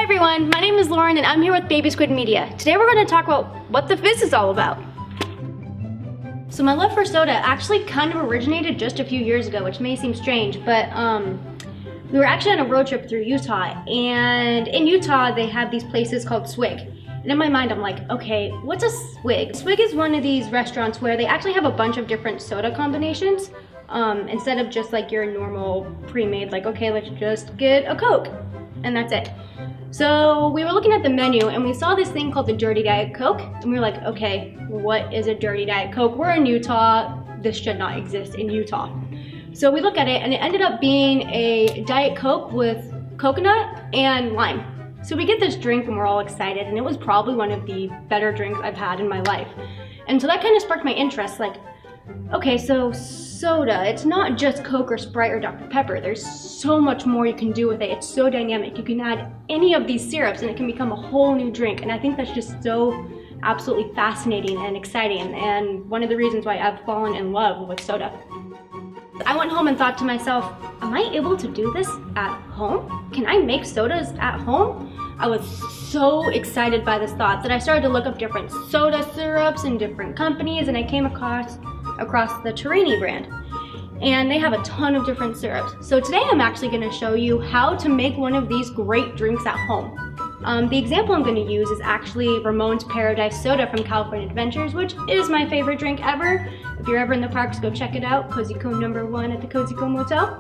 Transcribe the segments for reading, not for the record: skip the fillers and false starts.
Hi everyone, my name is Lauren and I'm here with Baby Squid Media. Today we're going to talk about what the Fizz is all about. So my love for soda actually kind of originated just a few years ago, which may seem strange, but we were actually on a road trip through Utah, and in Utah they have these places called Swig. And in my mind I'm like, okay, what's a Swig? Swig is one of these restaurants where they actually have a bunch of different soda combinations instead of just like your normal pre-made, like, okay, let's just get a Coke and that's it. So we were looking at the menu and we saw this thing called the Dirty Diet Coke, and we were like, okay, what is a Dirty Diet Coke? We're in Utah, this should not exist in Utah. So we look at it and it ended up being a Diet Coke with coconut and lime. So we get this drink and we're all excited, and it was probably one of the better drinks I've had in my life. And so that kind of sparked my interest, like, okay, so soda, it's not just Coke or Sprite or Dr. Pepper. There's so much more you can do with it. It's so dynamic. You can add any of these syrups and it can become a whole new drink. And I think that's just so absolutely fascinating and exciting, and one of the reasons why I've fallen in love with soda. I went home and thought to myself, am I able to do this at home? Can I make sodas at home? I was so excited by this thought that I started to look up different soda syrups and different companies, and I came across the Torini brand. And they have a ton of different syrups. So today I'm actually going to show you how to make one of these great drinks at home. The example I'm going to use is actually Ramon's Paradise Soda from California Adventures, which is my favorite drink ever. If you're ever in the parks, go check it out. Cozy Cone #1 at the Cozy Cone Motel.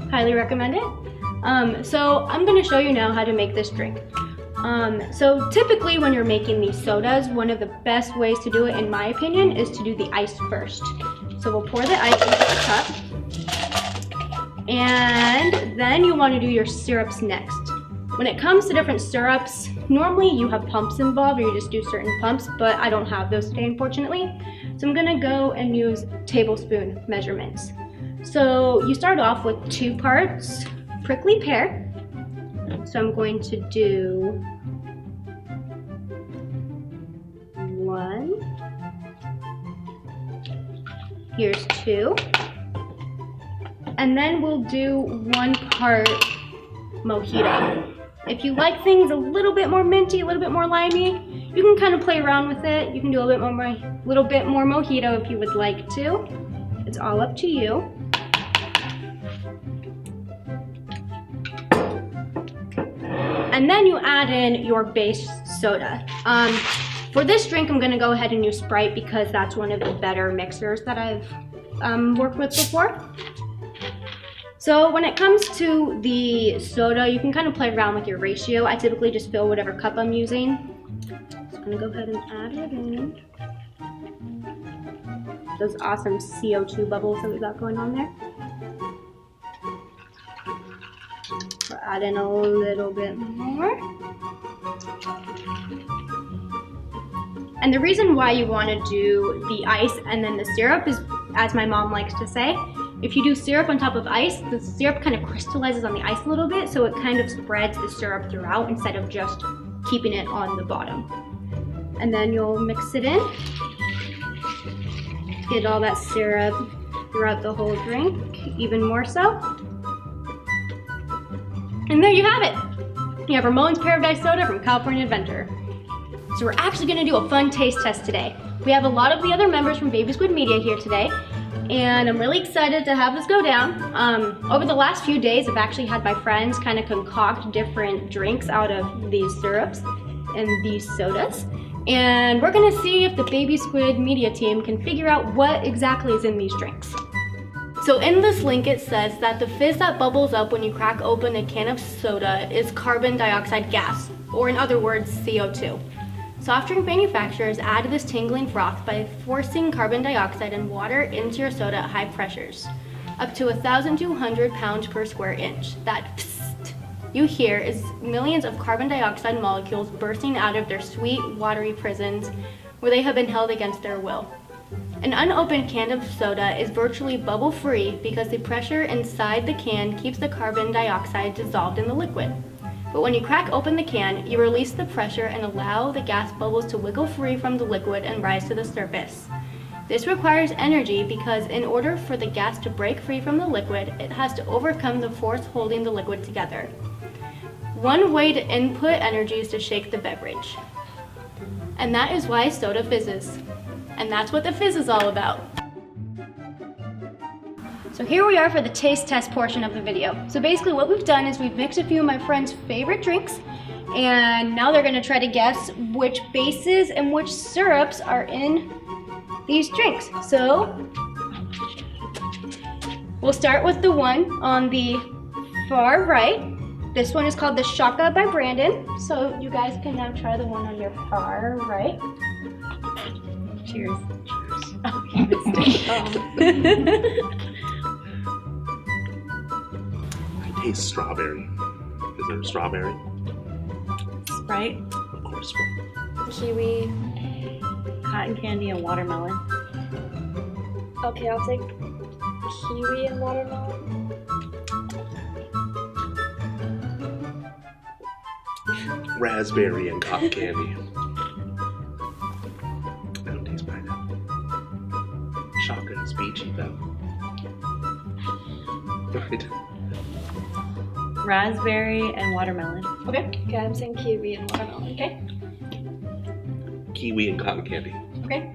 Highly recommend it. So I'm going to show you now how to make this drink. So typically when you're making these sodas, one of the best ways to do it, in my opinion, is to do the ice first. So we'll pour the ice into the cup, and then you want to do your syrups next. When it comes to different syrups, normally you have pumps involved, or you just do certain pumps, but I don't have those today, unfortunately. So I'm gonna go and use tablespoon measurements. So you start off with 2 parts prickly pear. So I'm going to do 1. Here's 2. And then we'll do 1 part mojito. If you like things a little bit more minty, a little bit more limey, you can kind of play around with it. You can do a little bit more mojito if you would like to. It's all up to you. And then you add in your base soda. For this drink, I'm gonna go ahead and use Sprite because that's one of the better mixers that I've worked with before. So when it comes to the soda, you can kind of play around with your ratio. I typically just fill whatever cup I'm using. So I'm gonna go ahead and add it in. Those awesome CO2 bubbles that we got going on there. We'll add in a little bit more. And the reason why you want to do the ice and then the syrup is, as my mom likes to say, if you do syrup on top of ice, the syrup kind of crystallizes on the ice a little bit, so it kind of spreads the syrup throughout instead of just keeping it on the bottom. And then you'll mix it in. Get all that syrup throughout the whole drink, even more so. And there you have it. You have Ramon's Paradise Soda from California Adventure. So we're actually gonna do a fun taste test today. We have a lot of the other members from Baby Squid Media here today, and I'm really excited to have this go down. Over the last few days, I've actually had my friends kind of concoct different drinks out of these syrups and these sodas. And we're gonna see if the Baby Squid Media team can figure out what exactly is in these drinks. So in this link it says that the fizz that bubbles up when you crack open a can of soda is carbon dioxide gas, or in other words, CO2. Soft drink manufacturers add this tingling froth by forcing carbon dioxide and water into your soda at high pressures, up to 1,200 pounds per square inch. That psst you hear is millions of carbon dioxide molecules bursting out of their sweet, watery prisons where they have been held against their will. An unopened can of soda is virtually bubble-free because the pressure inside the can keeps the carbon dioxide dissolved in the liquid. But when you crack open the can, you release the pressure and allow the gas bubbles to wiggle free from the liquid and rise to the surface. This requires energy because in order for the gas to break free from the liquid, it has to overcome the force holding the liquid together. One way to input energy is to shake the beverage. And that is why soda fizzes. And that's what the fizz is all about. So here we are for the taste test portion of the video. So basically what we've done is we've mixed a few of my friends' favorite drinks, and now they're gonna try to guess which bases and which syrups are in these drinks. So we'll start with the one on the far right. This one is called the Shaka by Brandon. So you guys can now try the one on your far right. Cheers. Oh, you missed it. I taste strawberry. Is there a strawberry? Sprite, Of course, Sprite. kiwi, cotton candy, and watermelon. Okay, I'll take kiwi and watermelon. Raspberry and cotton candy. I don't taste pineapple. Shaka is beachy though. Right. Raspberry and watermelon. Okay. Okay, I'm saying kiwi and watermelon. Okay. Kiwi and cotton candy. Okay.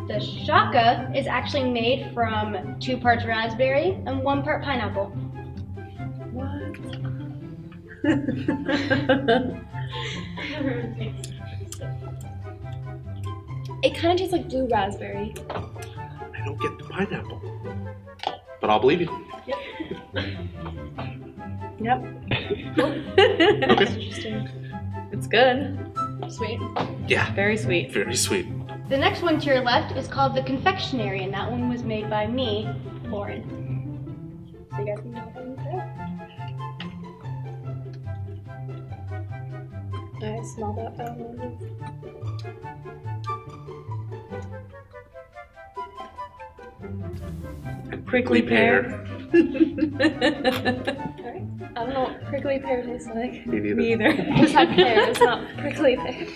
The Shaka is actually made from 2 parts raspberry and 1 part pineapple. What? It kind of tastes like blue raspberry. I don't get the pineapple. But I'll believe you. Yep. Interesting. It's good. Sweet. Yeah. Very sweet. Very sweet. The next one to your left is called the Confectionery, and that one was made by me, Lauren. So you guys can go ahead and try. I smell that. I don't know. Prickly pear. Alright. I don't know what prickly pear tastes like. Me neither. Me either. It just had pear, it's not prickly pear.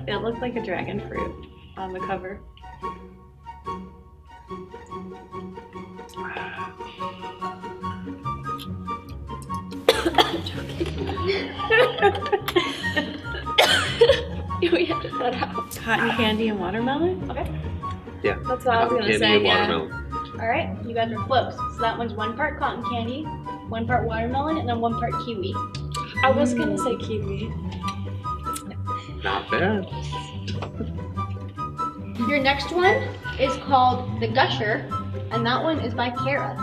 It looked like a dragon fruit on the cover. We had to cut out. Cotton candy and watermelon? Okay. Yeah. That's what I was Cotton gonna candy say, and yeah. watermelon. Alright, you guys are close. So that one's 1 part cotton candy, 1 part watermelon, and then 1 part kiwi. I was gonna say kiwi. Not bad. Your next one is called the Gusher, and that one is by Kara.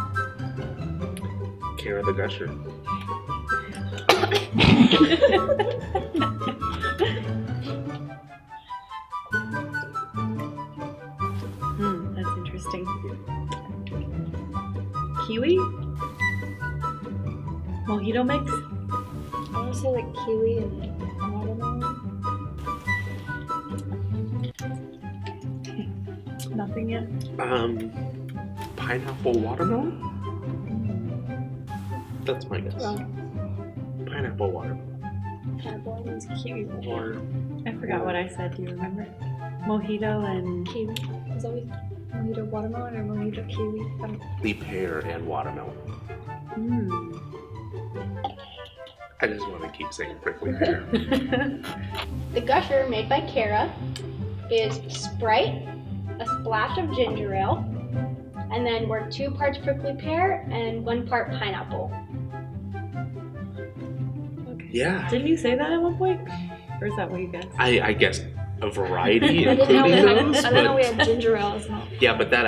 Kara the Gusher. That's interesting. Kiwi? Mojito mix? I wanna say like kiwi and watermelon. Nothing yet? Pineapple watermelon? That's my guess. Well, Pineapple watermelon. pineapple means kiwi. Or I forgot what I said. Do you remember? Mojito and Kiwi. Is always mojito watermelon or mojito kiwi? I don't know. the pear and watermelon. I just want to keep saying prickly pear. The Gusher, made by Kara, is Sprite, a splash of ginger ale, and then we're 2 parts prickly pear and 1 part pineapple. Yeah. Didn't you say that at one point? Or is that what you guessed? I guess a variety I didn't know including we had, those. I didn't know we But had ginger ale as well. yeah, but that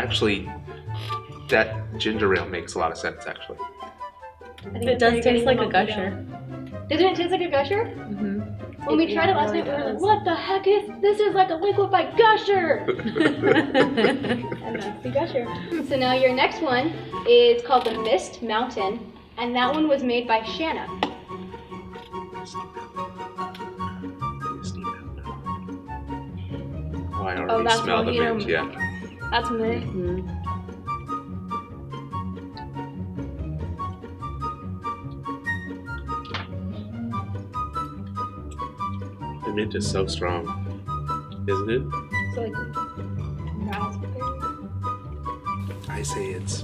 ginger ale makes a lot of sense actually. I think It it's where does you're taste getting like the a mojito. gusher. Doesn't it taste like a Gusher? Mm-hmm. When we tried it last really night, we were like, does. what the heck is this? Is like a liquefied Gusher! And that's the Gusher. So now your next one is called the Mist Mountain, and that one was made by Shanna. Oh, I already that's smell the mojito. mint, yeah. That's mint. The mint is so strong, isn't it? So like raspberry. I say it's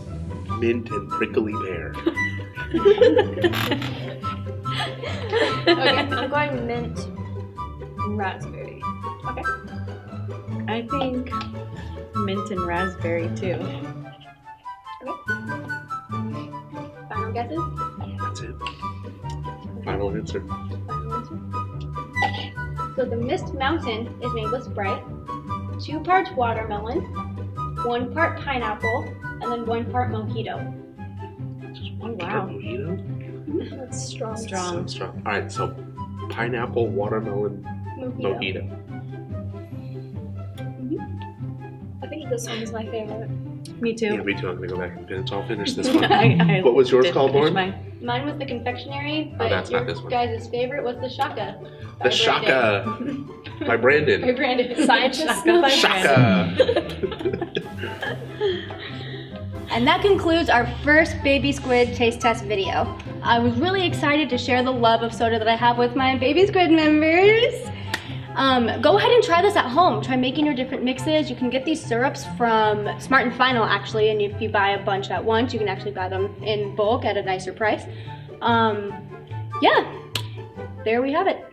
mint and prickly pear. Okay, I'm going mint and raspberry. Okay. I think mint and raspberry too. Final guesses? That's it. Final answer. So the Mist Mountain is made with Sprite, 2 parts watermelon, 1 part pineapple, and then 1 part mojito. Just Oh, one wow. mojito? That's strong. Strong. So strong. All right, so pineapple, watermelon, mojito. I think this one is my favorite. Me Yeah, too. me too. I'm gonna go back and finish. I'll finish this one. I What was yours did called, finish Lauren? mine. Mine was the confectionery, Oh, but that's your not this one. guys' favorite was the Shaka. The Shaka by Brandon. By Brandon. Scientist Shaka by Shaka. And that concludes our first Baby Squid taste test video. I was really excited to share the love of soda that I have with my Baby Squid members. Go ahead and try this at home. Try making your different mixes. You can get these syrups from Smart & Final actually, and if you buy a bunch at once, you can actually buy them in bulk at a nicer price. Yeah, there we have it.